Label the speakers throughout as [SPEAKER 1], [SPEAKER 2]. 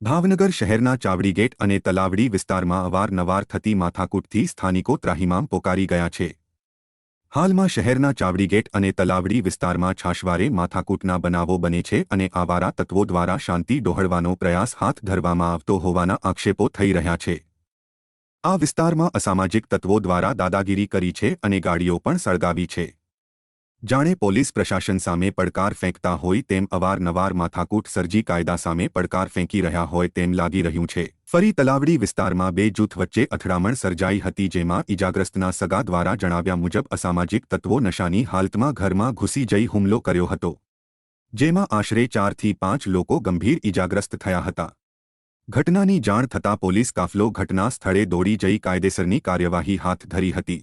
[SPEAKER 1] ભાવનગર શહેરના ચાવડી ગેટ અને તલાવડી વિસ્તારમાં અવારનવાર થતી માથાકૂટથી સ્થાનિકો ત્રાહિમામ પોકારી ગયા છે। હાલમાં શહેરના ચાવડી ગેટ અને તલાવડી વિસ્તારમાં છાશવારે માથાકૂટના બનાવો બને છે અને આવારા તત્વો દ્વારા શાંતિ ડહોળવાનો પ્રયાસ હાથ ધરવામાં આવતો હોવાના આક્ષેપો થઈ રહ્યા છે। આ વિસ્તારમાં અસામાજિક તત્વો દ્વારા દાદાગીરી કરી છે અને ગાડીઓ પણ સળગાવી છે। જાણે પોલીસ પ્રશાસન સામે પડકાર ફેંકતા હોય તેમ અવારનવાર માથાકૂટ સર્જી કાયદા સામે પડકાર ફેંકી રહ્યા હોય તેમ લાગી રહ્યું છે। ફરી તલાવડી વિસ્તારમાં બે જૂથ વચ્ચે અથડામણ સર્જાઈ હતી, જેમાં ઈજાગ્રસ્તના સગા દ્વારા જણાવ્યા મુજબ અસામાજિક તત્વો નશાની હાલતમાં ઘરમાં ઘૂસી જઈ હુમલો કર્યો હતો, જેમાં આશરે 4 થી 5 લોકો ગંભીર ઈજાગ્રસ્ત થયા હતા। ઘટનાની જાણ થતાં પોલીસ કાફલો ઘટના સ્થળે દોડી જઈ કાયદેસરની કાર્યવાહી હાથ ધરી હતી।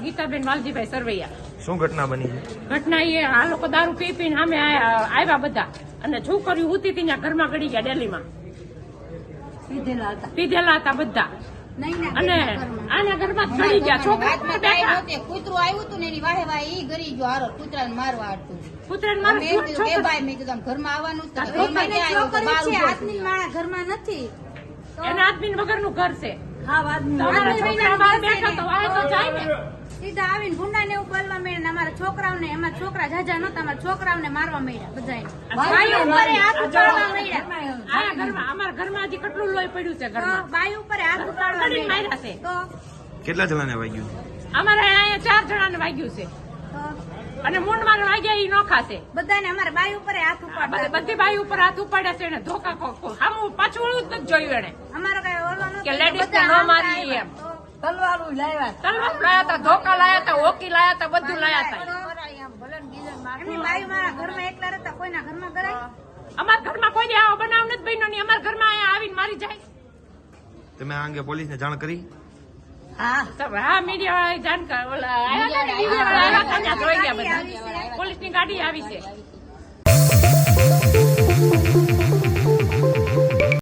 [SPEAKER 2] ગીતાબેન વાલજીભાઈ સરવૈયા।
[SPEAKER 3] શું ઘટના બની છે?
[SPEAKER 2] ઘટના એ આ લોકો દારૂ પી પીને સામે આવ્યા બધા અને છોકરીઓ હતી ત્યાં ઘરમાં ગળી ગયા, ડેલીમાં પીધેલા હતા બધા અને આના ઘરમાં ચડી ગયા। છોકરા
[SPEAKER 4] કૂતરું આવ્યું હતું ને એની વાહે વાહે ઈ ગરી ગયો હારો કૂતરાને મારવા હાટતું।
[SPEAKER 2] કૂતરાને મારવા
[SPEAKER 4] ભાઈ મેં કીધું ઘરમાં આવવાનું ઘરમાં નથી,
[SPEAKER 2] એના આદમી વગરનું ઘર છે।
[SPEAKER 4] સીધા આવીને ગુંડા ને એવું બોલવા માંડ્યા। અમારા છોકરાઓને, એમાં છોકરા જાજા નતા, અમારા છોકરાઓને મારવા માંડ્યા।
[SPEAKER 2] અમારા ઘરમાં હજી કેટલું લોહી પડ્યું છે, ઘરમાં
[SPEAKER 4] બાઈ ઉપર હાથ ઉપાડવા
[SPEAKER 2] માર્યા છે।
[SPEAKER 3] કેટલા જણાને વાગ્યું?
[SPEAKER 2] અમારે અહીંયા 4 જણાને વાગ્યું છે અને મૂંઢમાં વાગ્યા ઈ નોખા છે
[SPEAKER 4] બધાને। અમારે બાઈ ઉપર હાથ ઉપાડવા,
[SPEAKER 2] બધી બાઈ ઉપર હાથ ઉપાડ્યા છે એને ધોકા સામું પાછું વળું જ નથી જોયું એને
[SPEAKER 4] અમારો કઈ ઓલો
[SPEAKER 2] કે લેડીઝ ન મારી એમ।
[SPEAKER 4] તલવારો લાવ્યા
[SPEAKER 2] હતા, ધોકા લાયા હતા, હોકી લાયા હતા, બધું લાયા હતા।
[SPEAKER 4] એમની બાઈ મારા ઘરમાં એકલા રહેતા, કોઈના ઘરમાં કરાય?
[SPEAKER 2] અમારા ઘરમાં કોઈ દી આવો બનાવ નથી બન્યો નહીં। અમારા ઘરમાં અહીંયા આવીને મારી જાય।
[SPEAKER 3] તમે આ અંગે પોલીસને જાણ કરી?
[SPEAKER 2] હા, મીડિયા વાળા જાણકાર પોલીસ ની ગાડી આવી છે।